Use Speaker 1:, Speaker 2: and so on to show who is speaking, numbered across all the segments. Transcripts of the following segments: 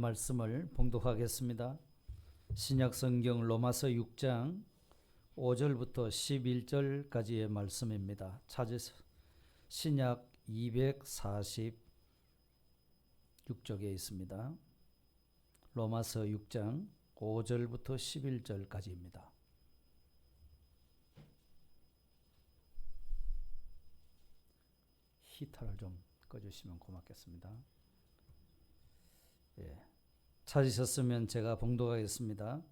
Speaker 1: 말씀을 봉독하겠습니다. 신약성경 로마서 6장 5절부터 11절까지의 말씀입니다. 찾으세요. 신약 246쪽에 있습니다. 로마서 6장 5절부터 11절까지입니다. 히터를 좀 꺼주시면 고맙겠습니다. 찾으셨으면 제가 봉독하겠습니다.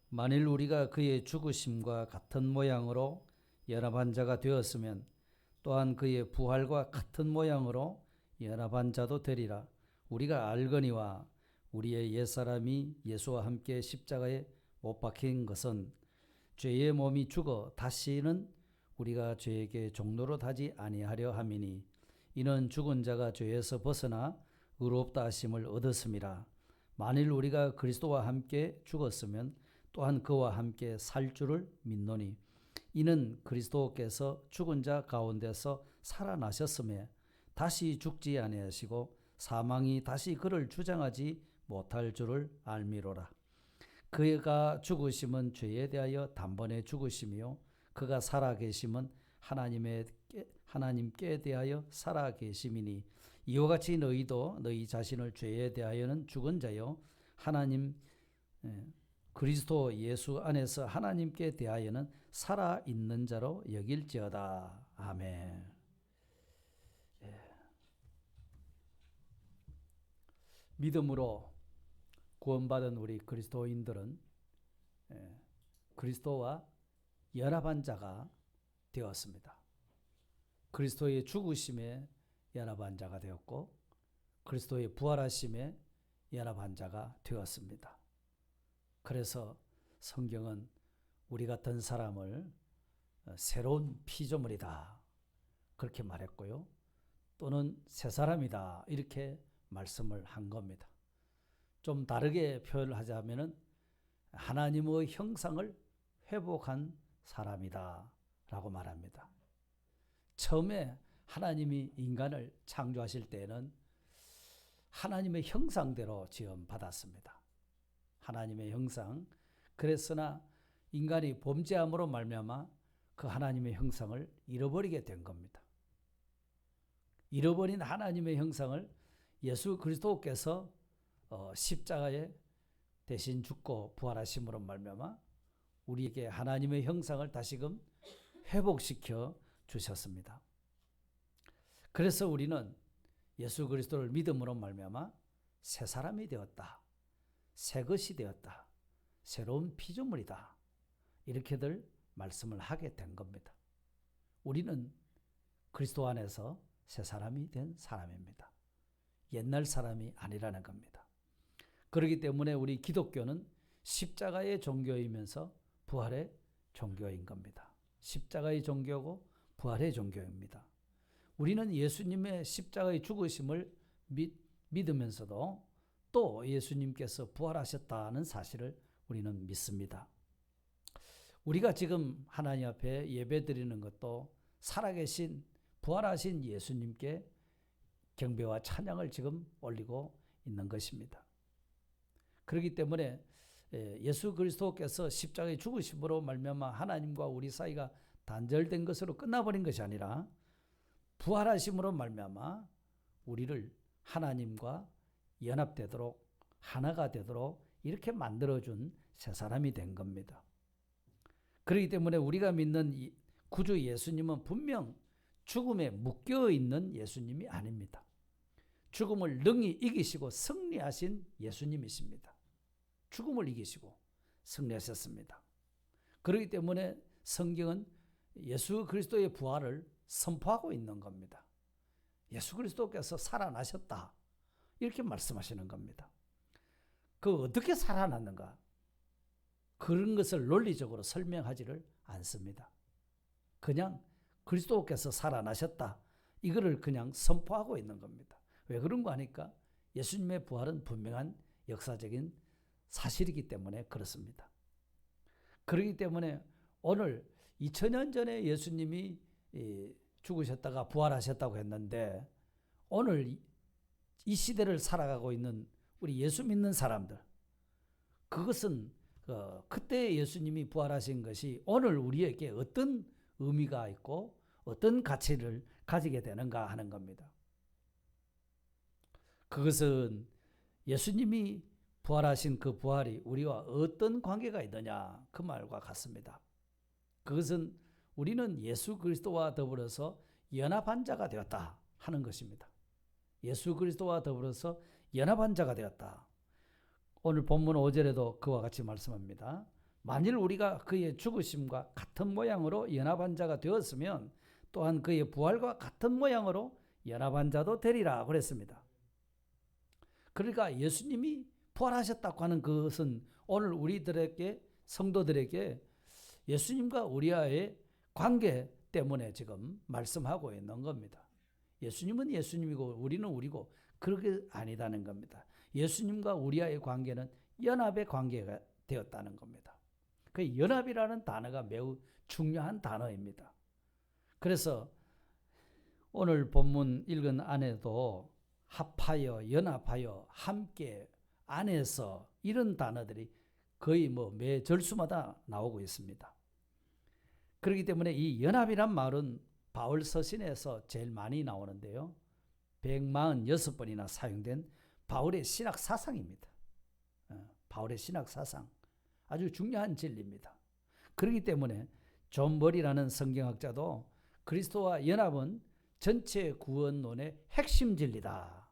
Speaker 1: 만일 우리가 그의 죽으심과 같은 모양으로 연합한 자가 되었으면 또한 그의 부활과 같은 모양으로 연합한 자도 되리라. 우리가 알거니와 우리의 옛사람이 예수와 함께 십자가에 못 박힌 것은 죄의 몸이 죽어 다시는 우리가 죄에게 종노릇 하지 아니하려 함이니 이는 죽은 자가 죄에서 벗어나 의롭다 하심을 얻었음이라. 만일 우리가 그리스도와 함께 죽었으면 또한 그와 함께 살 줄을 믿노니 이는 그리스도께서 죽은 자 가운데서 살아나셨음에 다시 죽지 아니하시고 사망이 다시 그를 주장하지 못할 줄을 알미로라. 그가 죽으심은 죄에 대하여 단번에 죽으심이요 그가 살아계심은 하나님께 대하여 살아계심이니 이와 같이 너희도 너희 자신을 죄에 대하여는 죽은 자요 하나님 그리스도 예수 안에서 하나님께 대하여는 살아있는 자로 여길지어다. 아멘. 믿음으로 구원받은 우리 그리스도인들은 그리스도와 연합한 자가 되었습니다. 그리스도의 죽으심에 연합한 자가 되었고 그리스도의 부활하심에 연합한 자가 되었습니다. 그래서 성경은 우리 같은 사람을 새로운 피조물이다 그렇게 말했고요. 또는 새 사람이다 이렇게 말씀을 한 겁니다. 좀 다르게 표현을 하자면 하나님의 형상을 회복한 사람이다 라고 말합니다. 처음에 하나님이 인간을 창조하실 때에는 하나님의 형상대로 지음받았습니다. 하나님의 형상. 그랬으나 인간이 범죄함으로 말미암아 그 하나님의 형상을 잃어버리게 된 겁니다. 잃어버린 하나님의 형상을 예수 그리스도께서 십자가에 대신 죽고 부활하심으로 말미암아 우리에게 하나님의 형상을 다시금 회복시켜 주셨습니다. 그래서 우리는 예수 그리스도를 믿음으로 말미암아 새 사람이 되었다. 새 것이 되었다. 새로운 피조물이다. 이렇게들 말씀을 하게 된 겁니다. 우리는 그리스도 안에서 새 사람이 된 사람입니다. 옛날 사람이 아니라는 겁니다. 그렇기 때문에 우리 기독교는 십자가의 종교이면서 부활의 종교인 겁니다. 십자가의 종교고 부활의 종교입니다. 우리는 예수님의 십자가의 죽으심을 믿으면서도 또 예수님께서 부활하셨다는 사실을 우리는 믿습니다. 우리가 지금 하나님 앞에 예배드리는 것도 살아계신 부활하신 예수님께 경배와 찬양을 지금 올리고 있는 것입니다. 그렇기 때문에 예수 그리스도께서 십자가의 죽으심으로 말미암아 하나님과 우리 사이가 단절된 것으로 끝나버린 것이 아니라 부활하심으로 말미암아 우리를 하나님과 연합되도록 하나가 되도록 이렇게 만들어준 새 사람이 된 겁니다. 그렇기 때문에 우리가 믿는 구주 예수님은 분명 죽음에 묶여있는 예수님이 아닙니다. 죽음을 능히 이기시고 승리하신 예수님이십니다. 죽음을 이기시고 승리하셨습니다. 그렇기 때문에 성경은 예수 그리스도의 부활을 선포하고 있는 겁니다. 예수 그리스도께서 살아나셨다 이렇게 말씀하시는 겁니다. 그 어떻게 살아났는가 그런 것을 논리적으로 설명하지를 않습니다. 그냥 그리스도께서 살아나셨다 이거를 그냥 선포하고 있는 겁니다. 왜 그런 거 아니까 예수님의 부활은 분명한 역사적인 사실이기 때문에 그렇습니다. 그렇기 때문에 오늘 2000년 전에 예수님이 죽으셨다가 부활하셨다고 했는데 오늘 이 시대를 살아가고 있는 우리 예수 믿는 사람들, 그것은 그때 예수님이 부활하신 것이 오늘 우리에게 어떤 의미가 있고 어떤 가치를 가지게 되는가 하는 겁니다. 그것은 예수님이 부활하신 그 부활이 우리와 어떤 관계가 있느냐 그 말과 같습니다. 그것은 우리는 예수 그리스도와 더불어서 연합한 자가 되었다 하는 것입니다. 예수 그리스도와 더불어서 연합한 자가 되었다. 오늘 본문 5절에도 그와 같이 말씀합니다. 만일 우리가 그의 죽으심과 같은 모양으로 연합한 자가 되었으면 또한 그의 부활과 같은 모양으로 연합한 자도 되리라 그랬습니다. 그러니까 예수님이 부활하셨다고 하는 것은 오늘 우리들에게, 성도들에게 예수님과 우리와의 관계 때문에 지금 말씀하고 있는 겁니다. 예수님은 예수님이고 우리는 우리고 그렇게 아니다는 겁니다. 예수님과 우리와의 관계는 연합의 관계가 되었다는 겁니다. 그 연합이라는 단어가 매우 중요한 단어입니다. 그래서 오늘 본문 읽은 안에도 합하여, 연합하여, 함께, 안에서 이런 단어들이 거의 매 절수마다 나오고 있습니다. 그렇기 때문에 이 연합이란 말은 바울 서신에서 제일 많이 나오는데요. 146번이나 사용된 바울의 신학 사상입니다. 바울의 신학 사상. 아주 중요한 진리입니다. 그렇기 때문에 존 머리라는 성경학자도 그리스도와 연합은 전체 구원론의 핵심 진리다.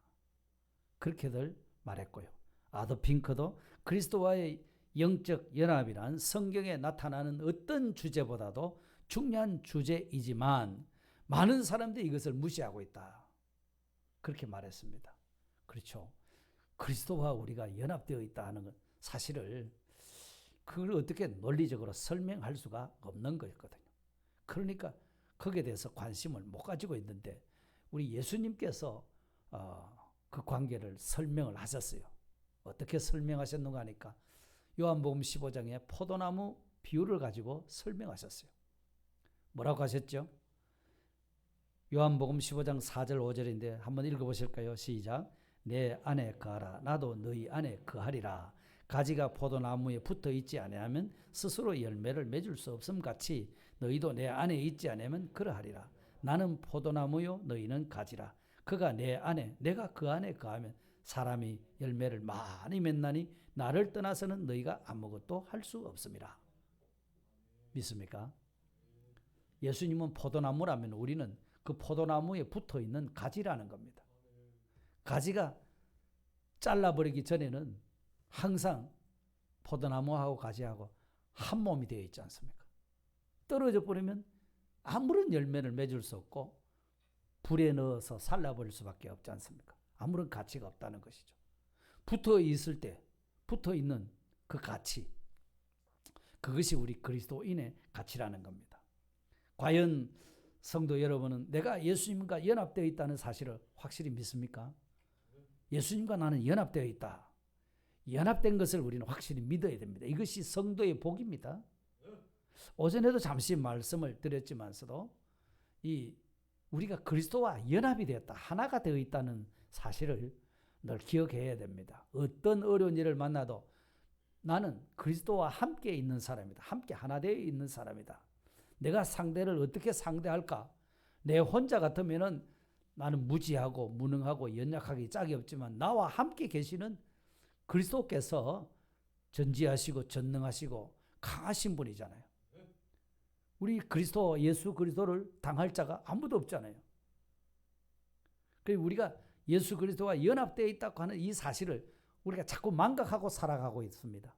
Speaker 1: 그렇게들 말했고요. 아더 핑크도 그리스도와의 영적 연합이란 성경에 나타나는 어떤 주제보다도 중요한 주제이지만 많은 사람들이 이것을 무시하고 있다. 그렇게 말했습니다. 그렇죠. 그리스도와 우리가 연합되어 있다 하는 건 사실을 그걸 어떻게 논리적으로 설명할 수가 없는 거였거든요. 그러니까 거기에 대해서 관심을 못 가지고 있는데 우리 예수님께서 그 관계를 설명을 하셨어요. 어떻게 설명하셨는가 하니까 요한복음 15장에 포도나무 비유를 가지고 설명하셨어요. 뭐라고 하셨죠? 요한복음 15장 4절 5절인데 한번 읽어보실까요? 시작. 내 안에 거하라 나도 너희 안에 거하리라. 가지가 포도나무에 붙어 있지 아니하면 스스로 열매를 맺을 수 없음 같이 너희도 내 안에 있지 아니하면 그러하리라. 나는 포도나무요 너희는 가지라. 그가 내 안에 내가 그 안에 거하면 사람이 열매를 많이 맺나니 나를 떠나서는 너희가 아무것도 할 수 없음이라. 믿습니까? 예수님은 포도나무라면 우리는 그 포도나무에 붙어있는 가지라는 겁니다. 가지가 잘라버리기 전에는 항상 포도나무하고 가지하고 한 몸이 되어 있지 않습니까? 떨어져 버리면 아무런 열매를 맺을 수 없고 불에 넣어서 살라버릴 수밖에 없지 않습니까? 아무런 가치가 없다는 것이죠. 붙어 있을 때 붙어 있는 그 가치, 그것이 우리 그리스도인의 가치라는 겁니다. 과연 성도 여러분은 내가 예수님과 연합되어 있다는 사실을 확실히 믿습니까? 예수님과 나는 연합되어 있다. 연합된 것을 우리는 확실히 믿어야 됩니다. 이것이 성도의 복입니다. 오전에도 잠시 말씀을 드렸지만서도 우리가 그리스도와 연합이 되었다, 하나가 되어 있다는 사실을 늘 기억해야 됩니다. 어떤 어려운 일을 만나도 나는 그리스도와 함께 있는 사람이다. 함께 하나 되어 있는 사람이다. 내가 상대를 어떻게 상대할까? 내 혼자 같으면은 나는 무지하고 무능하고 연약하기 짝이 없지만 나와 함께 계시는 그리스도께서 전지하시고 전능하시고 강하신 분이잖아요. 우리 그리스도, 예수 그리스도를 당할 자가 아무도 없잖아요. 그래서 우리가 예수 그리스도와 연합되어 있다고 하는 이 사실을 우리가 자꾸 망각하고 살아가고 있습니다.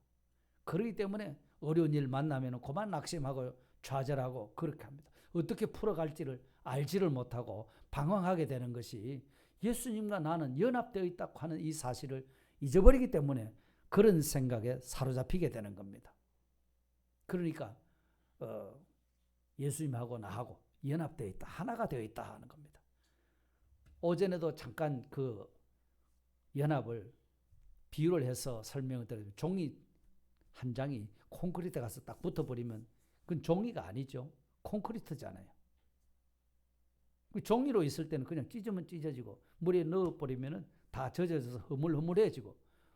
Speaker 1: 그렇기 때문에 어려운 일 만나면 그만 낙심하고 좌절하고 그렇게 합니다. 어떻게 풀어갈지를 알지를 못하고 방황하게 되는 것이 예수님과 나는 연합되어 있다고 하는 이 사실을 잊어버리기 때문에 그런 생각에 사로잡히게 되는 겁니다. 그러니까 예수님하고 나하고 연합되어 있다, 하나가 되어 있다 하는 겁니다. 오전에도 잠깐 그 연합을 비유를 해서 설명을 드렸는데 종이 한 장이 콘크리트에 가서 딱 붙어버리면 그건 종이가 아니죠. 콘크리트잖아요. 종이로 있을 때는 그냥 찢으면 찢어지고 물에 넣어버리면 다 젖어져서 흐물흐물해지고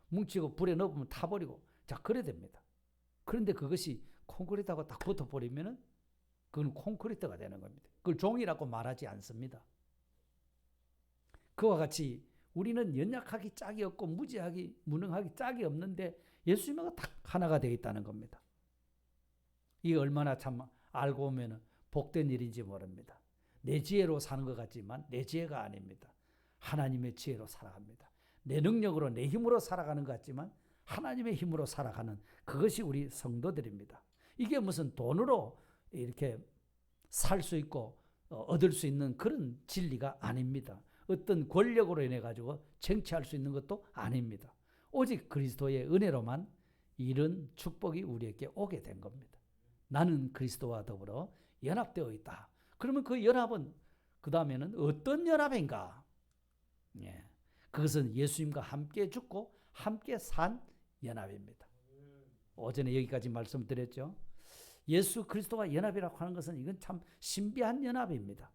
Speaker 1: 뭉치고 불에 넣으면 타버리고 자 그래 됩니다. 그런데 그것이 콘크리트하고 딱 붙어버리면은 그건 콘크리트가 되는 겁니다. 그걸 종이라고 말하지 않습니다. 그와 같이 우리는 연약하기 짝이 없고 무지하기 무능하기 짝이 없는데 예수님과 딱 하나가 되어 있다는 겁니다. 이게 얼마나 참 알고 보면 복된 일인지 모릅니다. 내 지혜로 사는 것 같지만 내 지혜가 아닙니다. 하나님의 지혜로 살아갑니다. 내 능력으로 내 힘으로 살아가는 것 같지만 하나님의 힘으로 살아가는 그것이 우리 성도들입니다. 이게 무슨 돈으로 이렇게 살 수 있고 얻을 수 있는 그런 진리가 아닙니다. 어떤 권력으로 인해 가지고 쟁취할 수 있는 것도 아닙니다. 오직 그리스도의 은혜로만 이런 축복이 우리에게 오게 된 겁니다. 나는 그리스도와 더불어 연합되어 있다. 그러면 그 연합은 그 다음에는 어떤 연합인가? 예. 그것은 예수님과 함께 죽고 함께 산 연합입니다. 오전에 여기까지 말씀드렸죠. 예수 그리스도와 연합이라고 하는 것은 이건 참 신비한 연합입니다.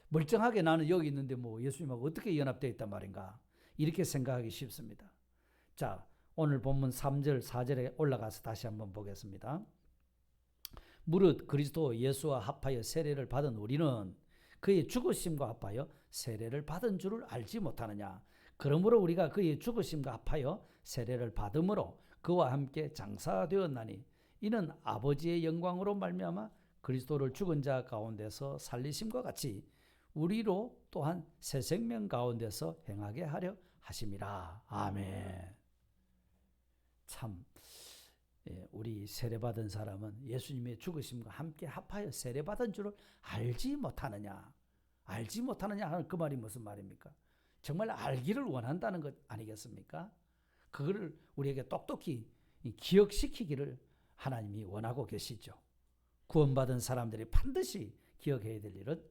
Speaker 1: 멀쩡하게 나는 여기 있는데 뭐 예수님하고 어떻게 연합되어 있단 말인가? 이렇게 생각하기 쉽습니다. 자, 오늘 본문 3절, 4절에 올라가서 다시 한번 보겠습니다. 무릇 그리스도 예수와 합하여 세례를 받은 우리는 그의 죽으심과 합하여 세례를 받은 줄을 알지 못하느냐. 그러므로 우리가 그의 죽으심과 합하여 세례를 받음으로 그와 함께 장사되었나니 이는 아버지의 영광으로 말미암아 그리스도를 죽은 자 가운데서 살리심과 같이 우리로 또한 새 생명 가운데서 행하게 하려 하심이라. 아멘. 참 우리 세례받은 사람은 예수님의 죽으심과 함께 합하여 세례받은 줄을 알지 못하느냐. 알지 못하느냐 하는 그 말이 무슨 말입니까? 정말 알기를 원한다는 것 아니겠습니까? 그거를 우리에게 똑똑히 기억시키기를 하나님이 원하고 계시죠. 구원받은 사람들이 반드시 기억해야 될 일은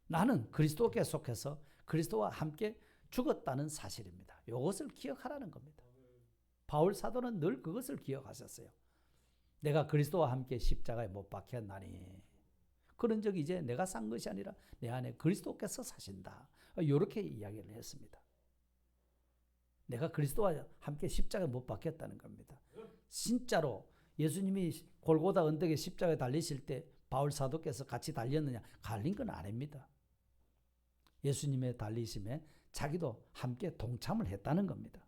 Speaker 1: 나는 그리스도께 속해서 그리스도와 함께 죽었다는 사실입니다. 이것을 기억하라는 겁니다. 바울 사도는 늘 그것을 기억하셨어요. 내가 그리스도와 함께 십자가에 못 박혔나니 그런 적이 이제 내가 산 것이 아니라 내 안에 그리스도께서 사신다. 이렇게 이야기를 했습니다. 내가 그리스도와 함께 십자가에 못 박혔다는 겁니다. 진짜로 예수님이 골고다 언덕에 십자가에 달리실 때 바울 사도께서 같이 달렸느냐? 갈린 건 아닙니다. 예수님의 달리심에 자기도 함께 동참을 했다는 겁니다.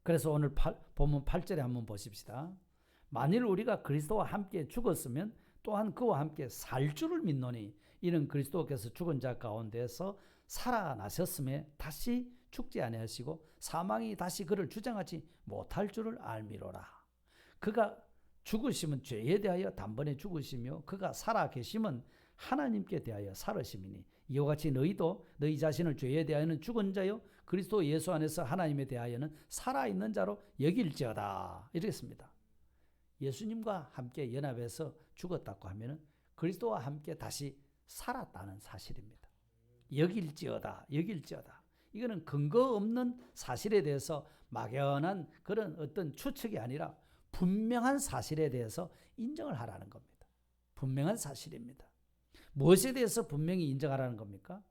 Speaker 1: 그래서 오늘 본문 8절에 한번 보십시다. 만일 우리가 그리스도와 함께 죽었으면 또한 그와 함께 살 줄을 믿노니 이는 그리스도께서 죽은 자 가운데서 살아나셨음에 다시 죽지 아니하시고 사망이 다시 그를 주장하지 못할 줄을 알미로라. 그가 죽으심은 죄에 대하여 단번에 죽으시며 그가 살아계심은 하나님께 대하여 살으심이니 이와 같이 너희도 너희 자신을 죄에 대하여는 죽은 자요 그리스도 예수 안에서 하나님에 대하여는 살아있는 자로 여길지어다. 이랬습니다. 예수님과 함께 연합해서 죽었다고 하면 그리스도와 함께 다시 살았다는 사실입니다. 여길지어다. 여길지어다. 이거는 근거 없는 사실에 대해서 막연한 그런 어떤 추측이 아니라 분명한 사실에 대해서 인정을 하라는 겁니다. 분명한 사실입니다. 무엇에 대해서 분명히 인정하라는 겁니까?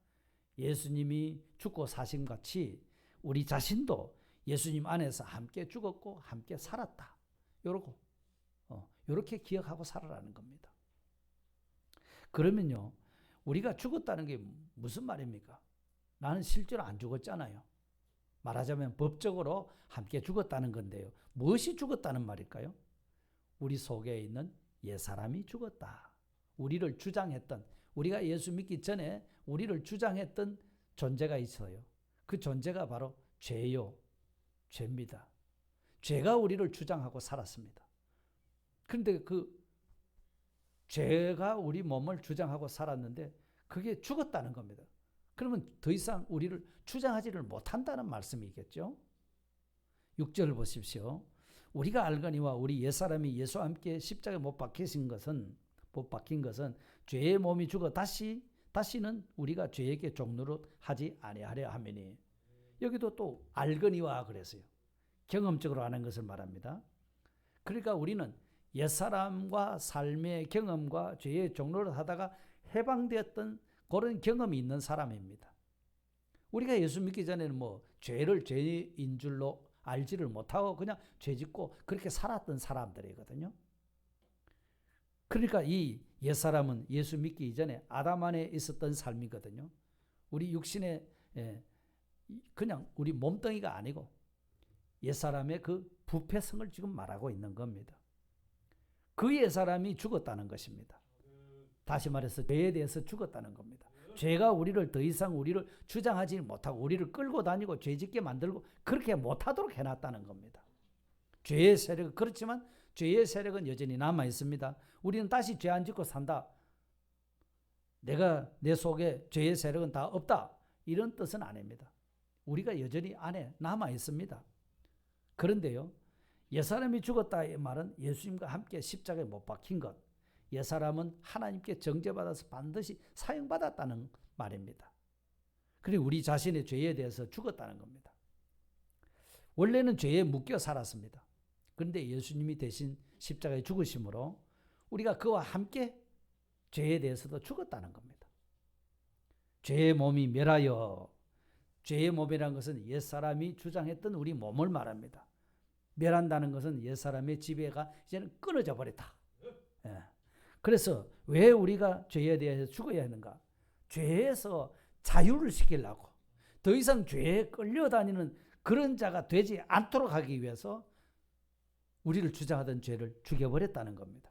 Speaker 1: 예수님이 죽고 사신 같이 우리 자신도 예수님 안에서 함께 죽었고 함께 살았다. 요렇게 기억하고 살아라는 겁니다. 그러면요, 우리가 죽었다는 게 무슨 말입니까? 나는 실제로 안 죽었잖아요. 말하자면 법적으로 함께 죽었다는 건데요. 무엇이 죽었다는 말일까요? 우리 속에 있는 옛사람이 죽었다. 우리를 주장했던, 우리가 예수 믿기 전에 우리를 주장했던 존재가 있어요. 그 존재가 바로 죄요. 죄입니다. 죄가 우리를 주장하고 살았습니다. 그런데 그 죄가 우리 몸을 주장하고 살았는데 그게 죽었다는 겁니다. 그러면 더 이상 우리를 주장하지를 못한다는 말씀이겠죠. 6절을 보십시오. 우리가 알거니와 우리 옛사람이 예수와 함께 십자가에 못 박힌 것은 죄의 몸이 죽어 다시는 우리가 죄에게 종노릇 하지 아니하려 함이니. 여기도 또 알거니와 그랬어요. 경험적으로 아는 것을 말합니다. 그러니까 우리는 옛사람과 삶의 경험과 죄의 종노릇 하다가 해방되었던 그런 경험이 있는 사람입니다. 우리가 예수 믿기 전에는 죄를 죄인 줄로 알지를 못하고 그냥 죄짓고 그렇게 살았던 사람들이거든요. 그러니까 이 옛사람은 예수 믿기 이전에 아담 안에 있었던 삶이거든요. 우리 육신의 그냥 우리 몸뚱이가 아니고 옛사람의 그 부패성을 지금 말하고 있는 겁니다. 그 옛사람이 죽었다는 것입니다. 다시 말해서 죄에 대해서 죽었다는 겁니다. 죄가 우리를 더 이상 우리를 주장하지 못하고 우리를 끌고 다니고 죄짓게 만들고 그렇게 못하도록 해놨다는 겁니다. 죄의 세력은 그렇지만 죄의 세력은 여전히 남아 있습니다. 우리는 다시 죄 안 짓고 산다. 내가 내 속에 죄의 세력은 다 없다. 이런 뜻은 아닙니다. 우리가 여전히 안에 남아 있습니다. 그런데요, 옛사람이 죽었다의 말은 예수님과 함께 십자가에 못 박힌 것. 옛사람은 하나님께 정죄받아서 반드시 사형받았다는 말입니다. 그리고 우리 자신의 죄에 대해서 죽었다는 겁니다. 원래는 죄에 묶여 살았습니다. 그런데 예수님이 대신 십자가에 죽으심으로 우리가 그와 함께 죄에 대해서도 죽었다는 겁니다. 죄의 몸이 멸하여, 죄의 몸이라는 것은 옛사람이 주장했던 우리 몸을 말합니다. 멸한다는 것은 옛사람의 지배가 이제는 끊어져 버렸다. 예. 그래서 왜 우리가 죄에 대해서 죽어야 하는가? 죄에서 자유를 시키려고, 더 이상 죄에 끌려다니는 그런 자가 되지 않도록 하기 위해서 우리를 주장하던 죄를 죽여버렸다는 겁니다.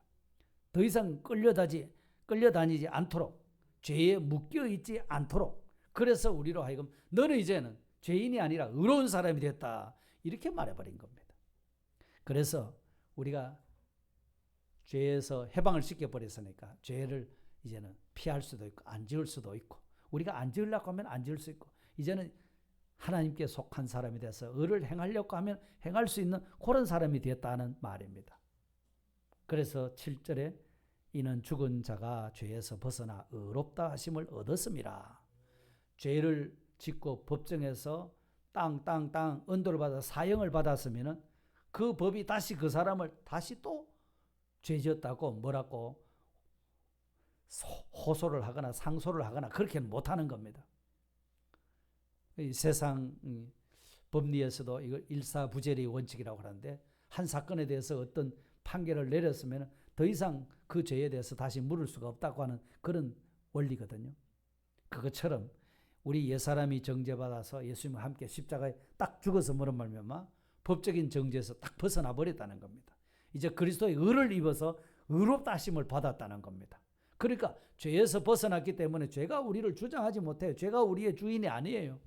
Speaker 1: 더 이상 끌려다니지 않도록, 죄에 묶여있지 않도록, 그래서 우리로 하여금 너는 이제는 죄인이 아니라 의로운 사람이 됐다, 이렇게 말해버린 겁니다. 그래서 우리가 죄에서 해방을 시켜버렸으니까 죄를 이제는 피할 수도 있고 안 지을 수도 있고, 우리가 안 지으려고 하면 안 지을 수 있고, 이제는 하나님께 속한 사람이 돼서 의를 행하려고 하면 행할 수 있는 그런 사람이 되었다는 말입니다. 그래서 7절에 이는 죽은 자가 죄에서 벗어나 의롭다 하심을 얻었음이라. 죄를 짓고 법정에서 땅 언도를 받아 사형을 받았으면 그 법이 다시 그 사람을 다시 또 죄지었다고 뭐라고 호소를 하거나 상소를 하거나 그렇게는 못하는 겁니다. 이 세상 법리에서도 이걸 일사부재의 원칙이라고 하는데, 한 사건에 대해서 어떤 판결을 내렸으면 더 이상 그 죄에 대해서 다시 물을 수가 없다고 하는 그런 원리거든요. 그것처럼 우리 옛사람이 정죄받아서 예수님과 함께 십자가에 딱 죽어서 뭐란 말이냐면 법적인 정죄에서 딱 벗어나 버렸다는 겁니다. 이제 그리스도의 의를 입어서 의롭다 하심을 받았다는 겁니다. 그러니까 죄에서 벗어났기 때문에 죄가 우리를 주장하지 못해요. 죄가 우리의 주인이 아니에요.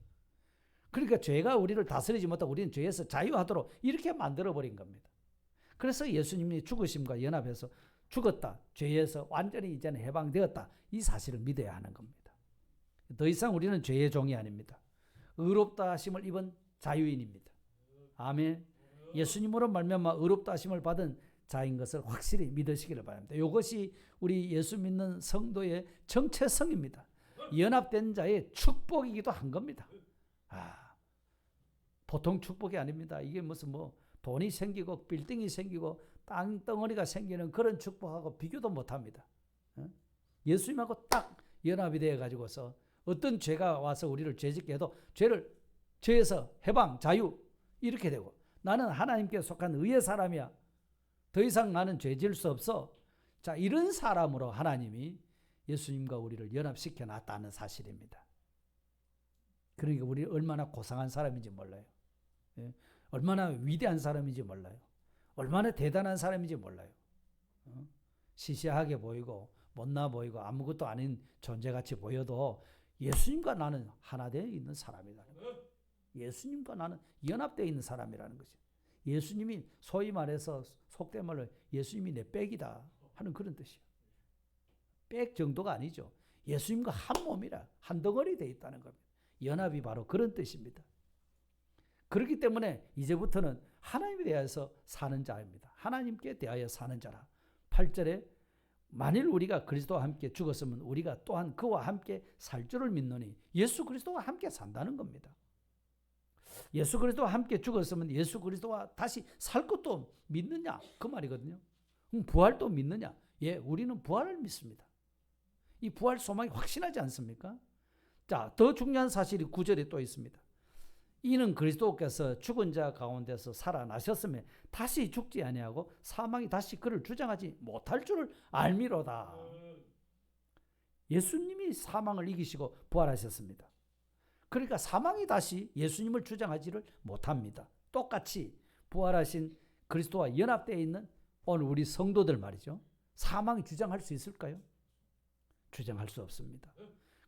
Speaker 1: 그러니까 죄가 우리를 다스리지 못하고 우리는 죄에서 자유하도록 이렇게 만들어버린 겁니다. 그래서 예수님이 죽으심과 연합해서 죽었다, 죄에서 완전히 이제는 해방되었다, 이 사실을 믿어야 하는 겁니다. 더 이상 우리는 죄의 종이 아닙니다. 의롭다 하심을 입은 자유인입니다. 아멘. 예수님으로 말미암아 의롭다 하심을 받은 자인 것을 확실히 믿으시기를 바랍니다. 이것이 우리 예수 믿는 성도의 정체성입니다. 연합된 자의 축복이기도 한 겁니다. 보통 축복이 아닙니다. 이게 무슨 돈이 생기고 빌딩이 생기고 땅덩어리가 생기는 그런 축복하고 비교도 못합니다. 예수님하고 딱 연합이 되어가지고서 어떤 죄가 와서 우리를 죄짓게 해도 죄에서 해방, 자유 이렇게 되고, 나는 하나님께 속한 의의 사람이야, 더 이상 나는 죄질 수 없어. 자, 이런 사람으로 하나님이 예수님과 우리를 연합시켜 놨다는 사실입니다. 그러니까 우리 얼마나 고상한 사람인지 몰라요. 얼마나 위대한 사람인지 몰라요. 얼마나 대단한 사람인지 몰라요. 시시하게 보이고 못나 보이고 아무것도 아닌 존재같이 보여도 예수님과 나는 하나 되어 있는 사람이라는 거예요. 예수님과 나는 연합되어 있는 사람이라는 거죠. 예수님이 소위 말해서 속된 말로 예수님이 내 백이다 하는 그런 뜻이에요. 백 정도가 아니죠. 예수님과 한 몸이라, 한 덩어리 되어 있다는 겁니다. 연합이 바로 그런 뜻입니다. 그렇기 때문에 이제부터는 하나님에 대해서 사는 자입니다. 하나님께 대하여 사는 자라. 8절에 만일 우리가 그리스도와 함께 죽었으면 우리가 또한 그와 함께 살 줄을 믿노니, 예수 그리스도와 함께 산다는 겁니다. 예수 그리스도와 함께 죽었으면 예수 그리스도와 다시 살 것도 믿느냐, 그 말이거든요. 부활도 믿느냐? 예, 우리는 부활을 믿습니다. 이 부활 소망이 확신하지 않습니까? 자, 더 중요한 사실이 9절에 또 있습니다. 이는 그리스도께서 죽은 자 가운데서 살아나셨으며 다시 죽지 아니하고 사망이 다시 그를 주장하지 못할 줄을 알미로다. 예수님이 사망을 이기시고 부활하셨습니다. 그러니까 사망이 다시 예수님을 주장하지를 못합니다. 똑같이 부활하신 그리스도와 연합되어 있는 오늘 우리 성도들 말이죠. 사망이 주장할 수 있을까요? 주장할 수 없습니다.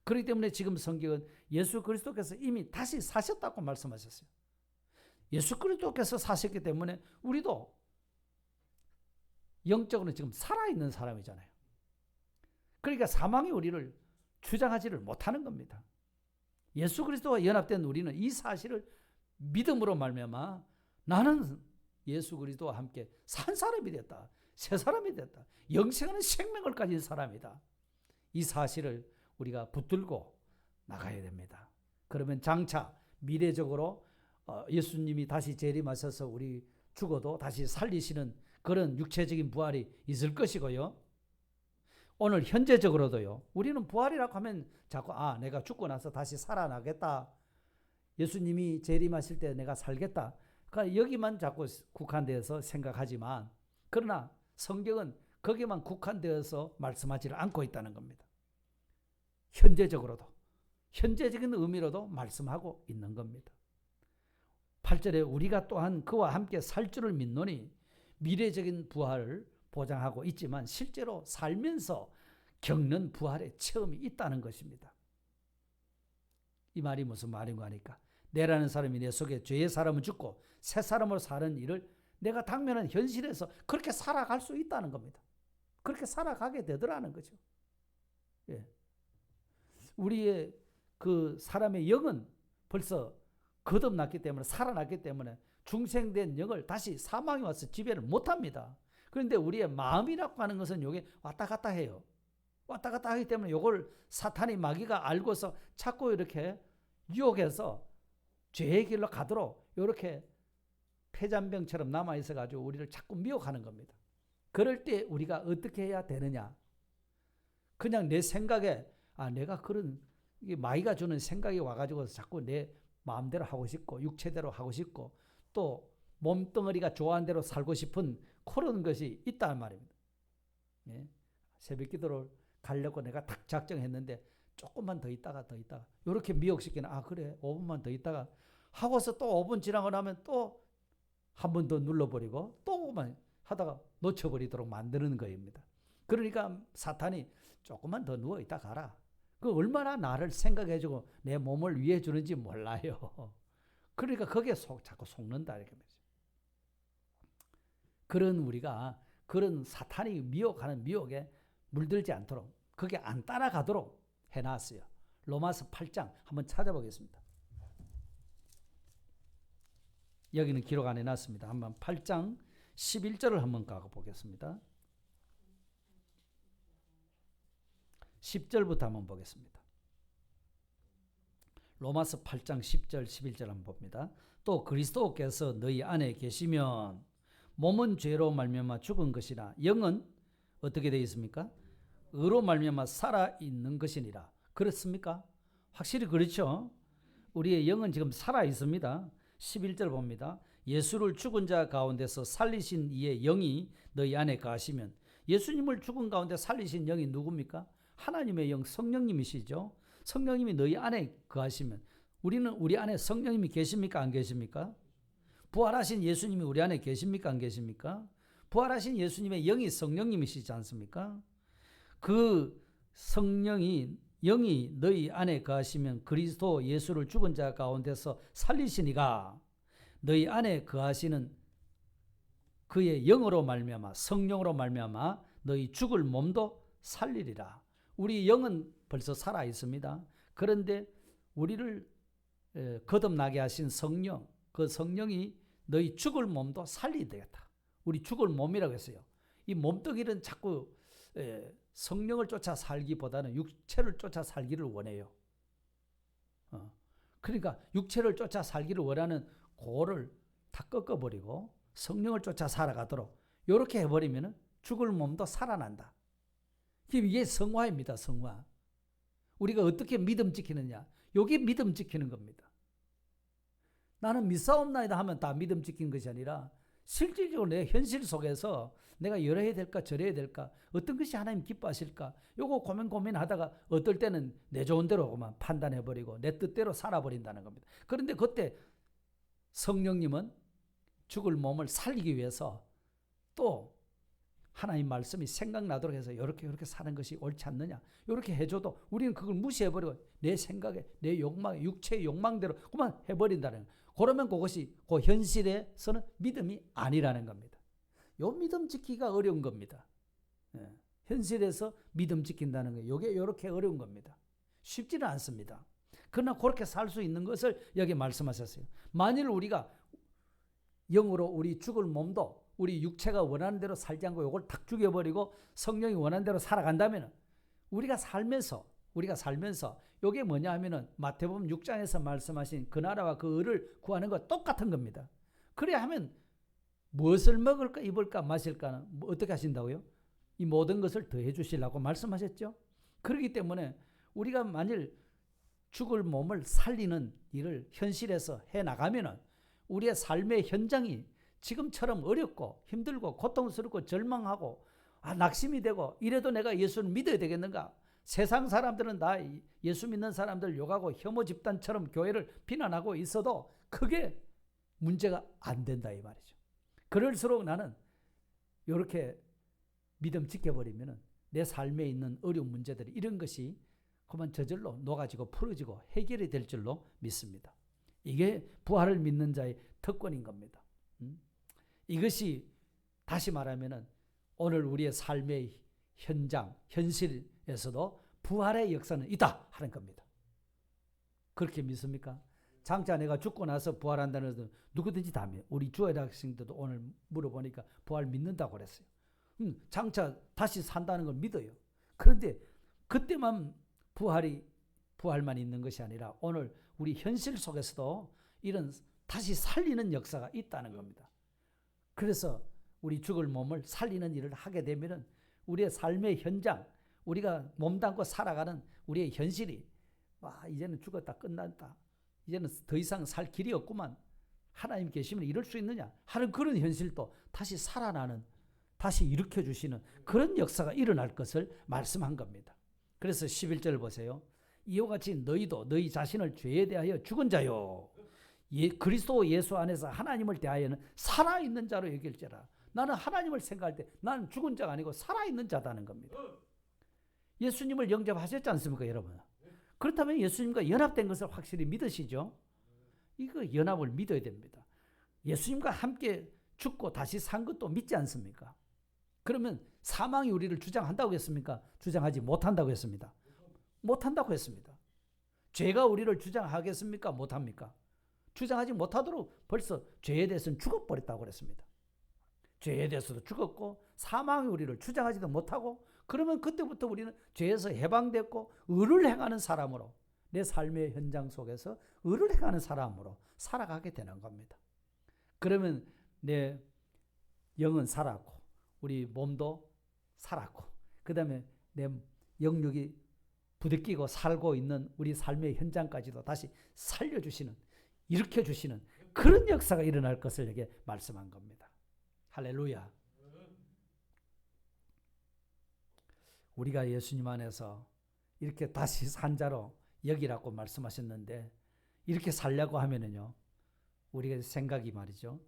Speaker 1: 그렇기 때문에 지금 성경은 예수 그리스도께서 이미 다시 사셨다고 말씀하셨어요. 예수 그리스도께서 사셨기 때문에 우리도 영적으로 지금 살아있는 사람이잖아요. 그러니까 사망이 우리를 주장하지를 못하는 겁니다. 예수 그리스도와 연합된 우리는 이 사실을 믿음으로 말미암아 나는 예수 그리스도와 함께 산 사람이 됐다. 새 사람이 됐다. 영생하는 생명을 가진 사람이다. 이 사실을 우리가 붙들고 나가야 됩니다. 그러면 장차 미래적으로 예수님이 다시 재림하셔서 우리 죽어도 다시 살리시는 그런 육체적인 부활이 있을 것이고요. 오늘 현재적으로도요. 우리는 부활이라고 하면 자꾸 내가 죽고 나서 다시 살아나겠다. 예수님이 재림하실 때 내가 살겠다. 그러니까 여기만 자꾸 국한되어서 생각하지만 그러나 성경은 거기만 국한되어서 말씀하지를 않고 있다는 겁니다. 현재적으로도 현재적인 의미로도 말씀하고 있는 겁니다. 8절에 우리가 또한 그와 함께 살 줄을 믿노니 미래적인 부활을 보장하고 있지만 실제로 살면서 겪는 부활의 체험이 있다는 것입니다. 이 말이 무슨 말인가 하니까 내라는 사람이 내 속에 죄의 사람은 죽고 새 사람으로 사는 일을 내가 당면한 현실에서 그렇게 살아갈 수 있다는 겁니다. 그렇게 살아가게 되더라는 거죠. 예. 우리의 그 사람의 영은 벌써 거듭났기 때문에 살아났기 때문에 중생된 영을 다시 사망이 와서 지배를 못합니다. 그런데 우리의 마음이라고 하는 것은 이게 왔다 갔다 해요. 왔다 갔다 하기 때문에 이걸 사탄이 마귀가 알고서 자꾸 이렇게 유혹해서 죄의 길로 가도록 이렇게 폐잔병처럼 남아있어가지고 우리를 자꾸 미혹하는 겁니다. 그럴 때 우리가 어떻게 해야 되느냐? 그냥 내 생각에 내가 그런 마귀가 주는 생각이 와가지고 자꾸 내 마음대로 하고 싶고 육체대로 하고 싶고 또 몸뚱어리가 좋아하는 대로 살고 싶은 그런 것이 있단 말입니다. 예? 새벽 기도를 가려고 내가 딱 작정했는데 조금만 더 있다가 이렇게 미혹시키는 그래 5분만 더 있다가 하고서 또 5분 지나고 나면 또 한 번 더 눌러버리고 또만 하다가 놓쳐버리도록 만드는 거입니다. 그러니까 사탄이 조금만 더 누워있다 가라. 그 얼마나 나를 생각해주고 내 몸을 위해 주는지 몰라요. 그러니까 거기에 자꾸 속는다 이렇게 말이죠. 그런 우리가 그런 사탄이 미혹하는 미혹에 물들지 않도록 그게 안 따라가도록 해놨어요. 로마서 8장 한번 찾아보겠습니다. 여기는 기록 안 해놨습니다. 한번 8장 11절을 한번 가보겠습니다. 10절부터 한번 보겠습니다. 로마서 8장 10절 11절 한번 봅니다. 또 그리스도께서 너희 안에 계시면 몸은 죄로 말미암아 죽은 것이나 영은 어떻게 되어 있습니까? 의로 말미암아 살아있는 것이니라. 그렇습니까? 확실히 그렇죠. 우리의 영은 지금 살아있습니다. 11절 봅니다. 예수를 죽은 자 가운데서 살리신 이의 영이 너희 안에 거하시면 예수님을 죽은 가운데 살리신 영이 누굽니까? 하나님의 영 성령님이시죠. 성령님이 너희 안에 거하시면 우리는 우리 안에 성령님이 계십니까? 안 계십니까? 부활하신 예수님이 우리 안에 계십니까? 안 계십니까? 부활하신 예수님의 영이 성령님이시지 않습니까? 그 성령이 영이 너희 안에 거하시면 그리스도 예수를 죽은 자 가운데서 살리시니가 너희 안에 거하시는 그의 영으로 말미암아 성령으로 말미암아 너희 죽을 몸도 살리리라. 우리 영은 벌써 살아 있습니다. 그런데 우리를 거듭나게 하신 성령, 그 성령이 너희 죽을 몸도 살리되겠다. 우리 죽을 몸이라고 했어요. 이 몸뚱이는 자꾸 성령을 쫓아 살기보다는 육체를 쫓아 살기를 원해요. 그러니까 육체를 쫓아 살기를 원하는 그거를 다 꺾어버리고 성령을 쫓아 살아가도록 이렇게 해버리면 죽을 몸도 살아난다. 이게 성화입니다. 성화. 우리가 어떻게 믿음 지키느냐. 이게 믿음 지키는 겁니다. 나는 믿사옵나이다 하면 다 믿음 지킨 것이 아니라 실질적으로 내 현실 속에서 내가 이래야 될까 저래야 될까 어떤 것이 하나님 기뻐하실까 요거 고민하다가 어떨 때는 내 좋은 대로만 판단해버리고 내 뜻대로 살아버린다는 겁니다. 그런데 그때 성령님은 죽을 몸을 살리기 위해서 또 하나님 말씀이 생각나도록 해서 이렇게 사는 것이 옳지 않느냐 이렇게 해줘도 우리는 그걸 무시해버리고 내 생각에 내 욕망 육체의 욕망대로 그만 해버린다는 거예요. 그러면 그것이 그 현실에서는 믿음이 아니라는 겁니다. 요 믿음 지키기가 어려운 겁니다. 예. 현실에서 믿음 지킨다는 거예요. 이게 이렇게 어려운 겁니다. 쉽지는 않습니다. 그러나 그렇게 살 수 있는 것을 여기 말씀하셨어요. 만일 우리가 영으로 우리 죽을 몸도 우리 육체가 원하는 대로 살지 않고 이걸 탁 죽여버리고 성령이 원하는 대로 살아간다면 우리가 살면서 이게 뭐냐 하면은 마태복음 6장에서 말씀하신 그 나라와 그 의를 구하는 것 똑같은 겁니다. 그래야 하면 무엇을 먹을까 입을까 마실까는 어떻게 하신다고요? 이 모든 것을 더해 주시려고 말씀하셨죠. 그렇기 때문에 우리가 만일 죽을 몸을 살리는 일을 현실에서 해나가면 우리의 삶의 현장이 지금처럼 어렵고 힘들고 고통스럽고 절망하고 낙심이 되고 이래도 내가 예수를 믿어야 되겠는가? 세상 사람들은 다 예수 믿는 사람들 욕하고 혐오 집단처럼 교회를 비난하고 있어도 그게 문제가 안 된다 이 말이죠. 그럴수록 나는 이렇게 믿음 지켜버리면 내 삶에 있는 어려운 문제들이 이런 것이 그만 저절로 녹아지고 풀어지고 해결이 될 줄로 믿습니다. 이게 부활을 믿는 자의 특권인 겁니다. 이것이 다시 말하면 오늘 우리의 삶의 현장, 현실에서도 부활의 역사는 있다 하는 겁니다. 그렇게 믿습니까? 장차 내가 죽고 나서 부활한다는 것은 누구든지 다 믿어요. 우리 주일 학생들도 오늘 물어보니까 부활 믿는다고 그랬어요. 장차 다시 산다는 걸 믿어요. 그런데 그때만 부활만 있는 것이 아니라 오늘 우리 현실 속에서도 이런 다시 살리는 역사가 있다는 겁니다. 그래서 우리 죽을 몸을 살리는 일을 하게 되면 우리의 삶의 현장, 우리가 몸담고 살아가는 우리의 현실이 이제는 죽었다 끝났다. 이제는 더 이상 살 길이 없구만. 하나님 계시면 이럴 수 있느냐 하는 그런 현실도 다시 살아나는 다시 일으켜주시는 그런 역사가 일어날 것을 말씀한 겁니다. 그래서 11절 보세요. 이와 같이 너희도 너희 자신을 죄에 대하여 죽은 자요 그리스도 예수 안에서 하나님을 대하여는 살아있는 자로 여길지라. 나는 하나님을 생각할 때 나는 죽은 자가 아니고 살아있는 자다는 겁니다. 예수님을 영접하셨지 않습니까 여러분? 그렇다면 예수님과 연합된 것을 확실히 믿으시죠? 이거 연합을 믿어야 됩니다. 예수님과 함께 죽고 다시 산 것도 믿지 않습니까? 그러면 사망이 우리를 주장한다고 했습니까? 주장하지 못한다고 했습니다. 못한다고 했습니다. 죄가 우리를 주장하겠습니까? 못합니까? 주장하지 못하도록 벌써 죄에 대해서는 죽어버렸다고 그랬습니다. 죄에 대해서도 죽었고 사망이 우리를 주장하지도 못하고 그러면 그때부터 우리는 죄에서 해방됐고 의를 행하는 사람으로 내 삶의 현장 속에서 의를 행하는 사람으로 살아가게 되는 겁니다. 그러면 내 영은 살았고 우리 몸도 살았고 그 다음에 내 영육이 부대끼고 살고 있는 우리 삶의 현장까지도 다시 살려주시는 일으켜주시는 그런 역사가 일어날 것을 여기에 말씀한 겁니다. 할렐루야. 우리가 예수님 안에서 이렇게 다시 산 자로 여기라고 말씀하셨는데 이렇게 살려고 하면은요 우리가 생각이 말이죠.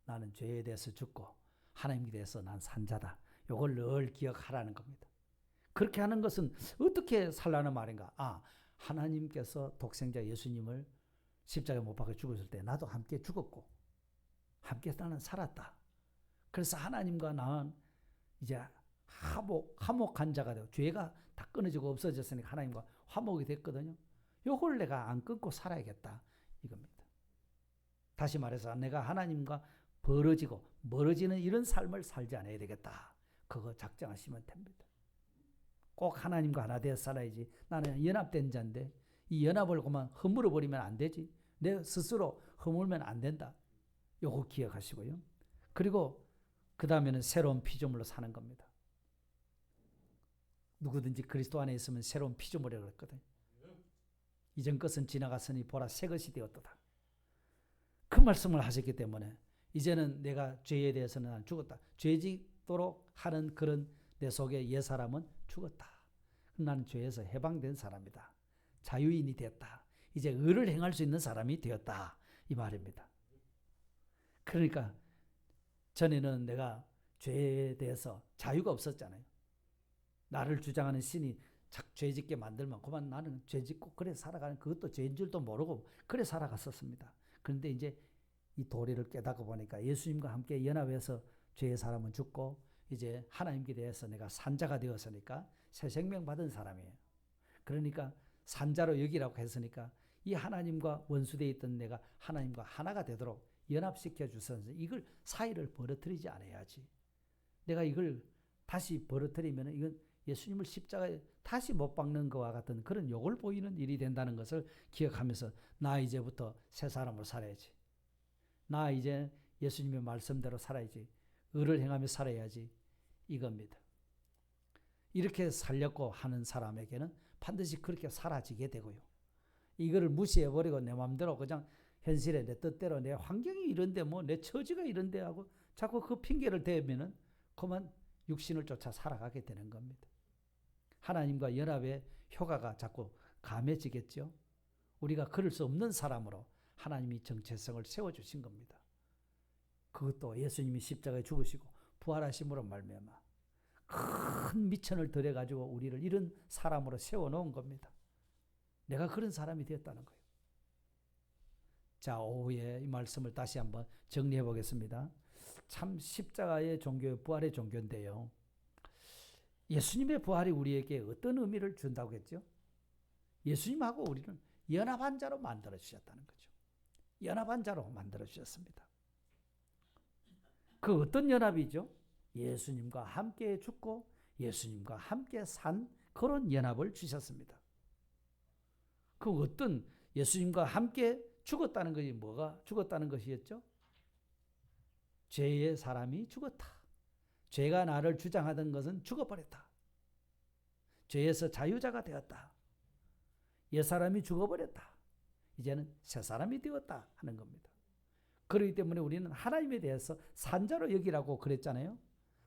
Speaker 1: 나는 죄에 대해서 죽고 하나님에 대해서 난 산자다. 이걸 늘 기억하라는 겁니다. 그렇게 하는 것은 어떻게 살라는 말인가? 하나님께서 독생자 예수님을 십자가에 못 박혀 죽었을 때 나도 함께 죽었고 함께 나는 살았다. 그래서 하나님과 나는 이제 화목한 자가 되고 죄가 다 끊어지고 없어졌으니까 하나님과 화목이 됐거든요. 이걸 내가 안 끊고 살아야겠다 이겁니다. 다시 말해서 내가 하나님과 멀어지는 이런 삶을 살지 않아야 되겠다. 그거 작정하시면 됩니다. 꼭 하나님과 하나 되어 살아야지. 나는 연합된 자인데 이 연합을 그만 허물어 버리면 안 되지. 내 스스로 허물면 안 된다. 요거 기억하시고요. 그리고 그 다음에는 새로운 피조물로 사는 겁니다. 누구든지 그리스도 안에 있으면 새로운 피조물이라고 그랬거든요. 이전 것은 지나갔으니 보라 새 것이 되었도다. 그 말씀을 하셨기 때문에 이제는 내가 죄에 대해서는 난 죽었다. 죄 짓도록 하는 그런 내 속의 옛 사람은 죽었다. 나는 죄에서 해방된 사람이다. 자유인이 되었다. 이제 의를 행할 수 있는 사람이 되었다. 이 말입니다. 그러니까 전에는 내가 죄에 대해서 자유가 없었잖아요. 나를 주장하는 신이 죄 짓게 만들면 그만 나는 죄 짓고 그래 살아가는, 그것도 죄인 줄도 모르고 그래 살아갔었습니다. 그런데 이제 이 도리를 깨닫고 보니까 예수님과 함께 연합해서 죄의 사람은 죽고 이제 하나님께 대해서 내가 산자가 되었으니까 새 생명 받은 사람이에요. 그러니까 산자로 여기라고 했으니까 이 하나님과 원수되어 있던 내가 하나님과 하나가 되도록 연합시켜 주셔서 이걸 사이를 벌어뜨리지 않아야지. 내가 이걸 다시 벌어뜨리면 이건 예수님을 십자가에 다시 못 박는 것과 같은 그런 욕을 보이는 일이 된다는 것을 기억하면서 나 이제부터 새 사람으로 살아야지. 나 이제 예수님의 말씀대로 살아야지. 의를 행하며 살아야지. 이겁니다. 이렇게 살려고 하는 사람에게는 반드시 그렇게 사라지게 되고요. 이거를 무시해버리고 내 마음대로 그냥 현실에 내 뜻대로 내 환경이 이런데 뭐 내 처지가 이런데 하고 자꾸 그 핑계를 대면은 그만 육신을 쫓아 살아가게 되는 겁니다. 하나님과 연합의 효과가 자꾸 감해지겠죠. 우리가 그럴 수 없는 사람으로 하나님이 정체성을 세워주신 겁니다. 그것도 예수님이 십자가에 죽으시고 부활하심으로 말미암아 큰 미천을 들여가지고 우리를 이런 사람으로 세워놓은 겁니다. 내가 그런 사람이 되었다는 거예요. 자, 오후에 이 말씀을 다시 한번 정리해 보겠습니다. 참 십자가의 종교, 부활의 종교인데요. 예수님의 부활이 우리에게 어떤 의미를 준다고 했죠? 예수님하고 우리는 연합한 자로 만들어 주셨다는 거죠. 연합한 자로 만들어 주셨습니다. 그 어떤 연합이죠? 예수님과 함께 죽고 예수님과 함께 산 그런 연합을 주셨습니다. 그 어떤 예수님과 함께 죽었다는 것이 뭐가 죽었다는 것이었죠? 죄의 사람이 죽었다. 죄가 나를 주장하던 것은 죽어버렸다. 죄에서 자유자가 되었다. 옛 사람이 죽어버렸다. 이제는 새 사람이 되었다 하는 겁니다. 그렇기 때문에 우리는 하나님에 대해서 산자로 여기라고 그랬잖아요.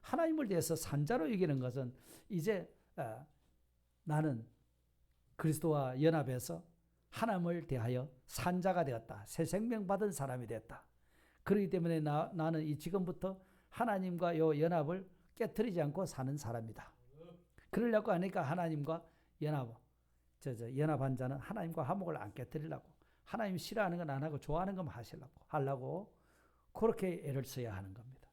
Speaker 1: 하나님을 대해서 산자로 여기는 것은 이제 나는 그리스도와 연합해서 하나님을 대하여 산자가 되었다. 새 생명 받은 사람이 되었다. 그렇기 때문에 나는 이 지금부터 하나님과 요 연합을 깨트리지 않고 사는 사람이다. 그러려고 하니까 하나님과 연합한 자는 하나님과 화목을 안 깨트리려고, 하나님 싫어하는 건 안 하고 좋아하는 것만 하려고 그렇게 애를 써야 하는 겁니다.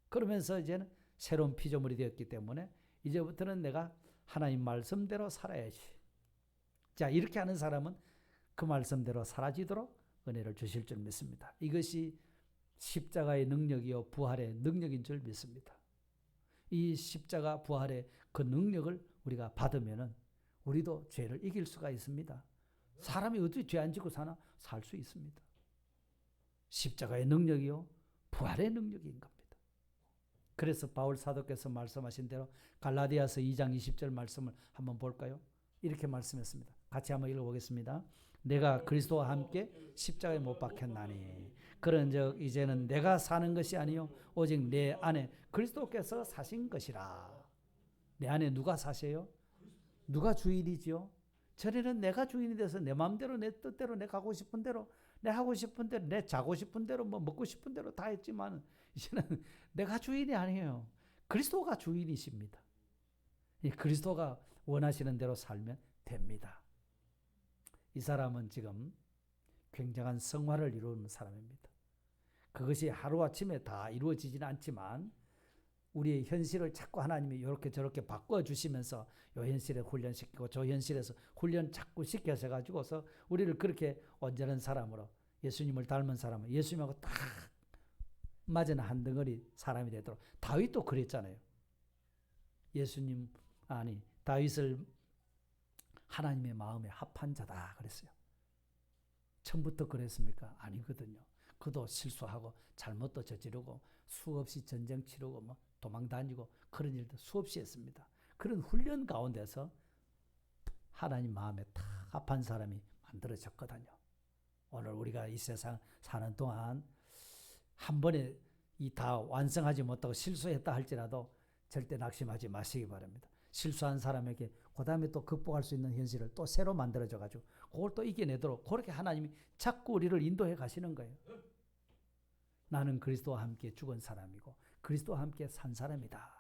Speaker 1: 그러면서 이제는 새로운 피조물이 되었기 때문에 이제부터는 내가 하나님 말씀대로 살아야지. 자, 이렇게 하는 사람은 그 말씀대로 사라지도록 은혜를 주실 줄 믿습니다. 이것이 십자가의 능력이요 부활의 능력인 줄 믿습니다. 이 십자가 부활의 그 능력을 우리가 받으면은 우리도 죄를 이길 수가 있습니다. 사람이 어떻게 죄 안 지고 사나? 살 수 있습니다. 십자가의 능력이요 부활의 능력인 겁니다. 그래서 바울 사도께서 말씀하신 대로 갈라디아서 2장 20절 말씀을 한번 볼까요? 이렇게 말씀했습니다. 같이 한번 읽어보겠습니다. 내가 그리스도와 함께 십자가에 못 박혔나니 그런즉 이제는 내가 사는 것이 아니요 오직 내 안에 그리스도께서 사신 것이라. 내 안에 누가 사세요? 누가 주인이지요? 전에는 내가 주인이 돼서 내 마음대로 내 뜻대로 내 가고 싶은 대로 내 하고 싶은 대로 내 자고 싶은 대로 뭐 먹고 싶은 대로 다 했지만 이제는 내가 주인이 아니에요. 그리스도가 주인이십니다. 이 그리스도가 원하시는 대로 살면 됩니다. 이 사람은 지금 굉장한 성화를 이루는 사람입니다. 그것이 하루아침에 다 이루어지지는 않지만 우리의 현실을 자꾸 하나님이 이렇게 저렇게 바꿔주시면서 이 현실에 훈련시키고 저 현실에서 훈련 자꾸 시켜서 가지고서 우리를 그렇게 온전한 사람으로 예수님을 닮은 사람으로 예수님하고 딱 맞은 한 덩어리 사람이 되도록. 다윗도 그랬잖아요. 다윗을 하나님의 마음에 합한 자다 그랬어요. 처음부터 그랬습니까? 아니거든요. 그도 실수하고 잘못도 저지르고 수없이 전쟁 치르고 뭐 도망 다니고 그런 일도 수없이 했습니다. 그런 훈련 가운데서 하나님 마음에 딱 합한 사람이 만들어졌거든요. 오늘 우리가 이 세상 사는 동안 한 번에 이 다 완성하지 못하고 실수했다 할지라도 절대 낙심하지 마시기 바랍니다. 실수한 사람에게 그 다음에 또 극복할 수 있는 현실을 또 새로 만들어져 가지고 그걸 또 이겨내도록 그렇게 하나님이 자꾸 우리를 인도해 가시는 거예요. 나는 그리스도와 함께 죽은 사람이고 그리스도와 함께 산 사람이다.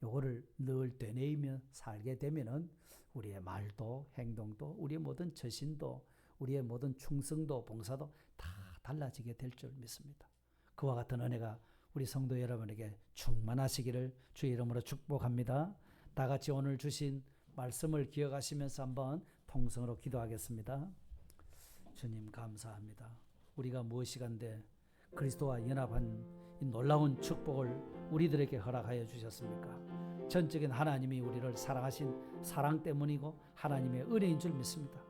Speaker 1: 요거를 늘 되뇌이며 살게 되면은 우리의 말도 행동도 우리의 모든 처신도 우리의 모든 충성도 봉사도 다 달라지게 될 줄 믿습니다. 그와 같은 은혜가 우리 성도 여러분에게 충만하시기를 주의 이름으로 축복합니다. 다 같이 오늘 주신 말씀을 기억하시면서 한번 통성으로 기도하겠습니다. 주님 감사합니다. 우리가 무엇이간데 그리스도와 연합한 이 놀라운 축복을 우리들에게 허락하여 주셨습니까? 전적인 하나님이 우리를 사랑하신 사랑 때문이고 하나님의 은혜인 줄 믿습니다.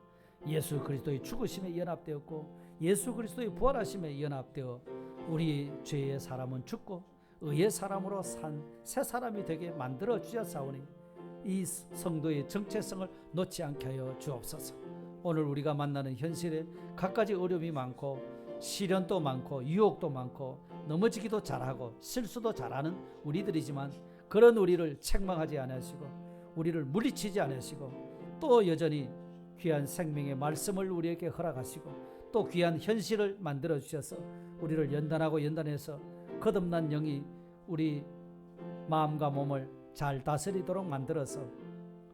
Speaker 1: 예수 그리스도의 죽으심에 연합되었고 예수 그리스도의 부활하심에 연합되어 우리 죄의 사람은 죽고 의의 사람으로 산 새 사람이 되게 만들어 주셨사오니 이 성도의 정체성을 놓지 않게 하여 주옵소서. 오늘 우리가 만나는 현실에 갖가지 어려움이 많고 시련도 많고 유혹도 많고 넘어지기도 잘하고 실수도 잘하는 우리들이지만 그런 우리를 책망하지 않으시고 우리를 물리치지 않으시고 또 여전히 귀한 생명의 말씀을 우리에게 허락하시고 또 귀한 현실을 만들어 주셔서 우리를 연단하고 연단해서 거듭난 영이 우리 마음과 몸을 잘 다스리도록 만들어서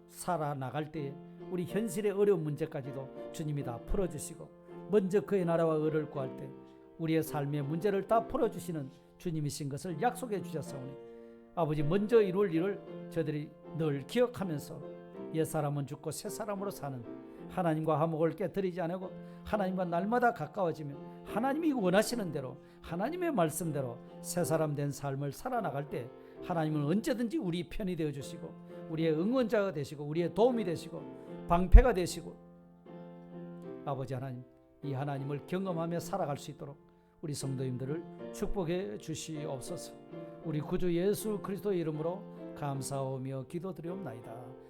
Speaker 1: 살아나갈 때 우리 현실의 어려운 문제까지도 주님이 다 풀어주시고 먼저 그의 나라와 의를 구할 때 우리의 삶의 문제를 다 풀어주시는 주님이신 것을 약속해 주셨사오니 아버지 먼저 이룰 일을 저들이 늘 기억하면서 옛사람은 죽고 새사람으로 사는 하나님과 화목을 깨뜨리지 않고 하나님과 날마다 가까워지며 하나님이 원하시는 대로 하나님의 말씀대로 새사람 된 삶을 살아나갈 때 하나님은 언제든지 우리 편이 되어주시고 우리의 응원자가 되시고 우리의 도움이 되시고 방패가 되시고 아버지 하나님 이 하나님을 경험하며 살아갈 수 있도록 우리 성도님들을 축복해 주시옵소서. 우리 구주 예수 그리스도의 이름으로 감사하며 기도드리옵나이다.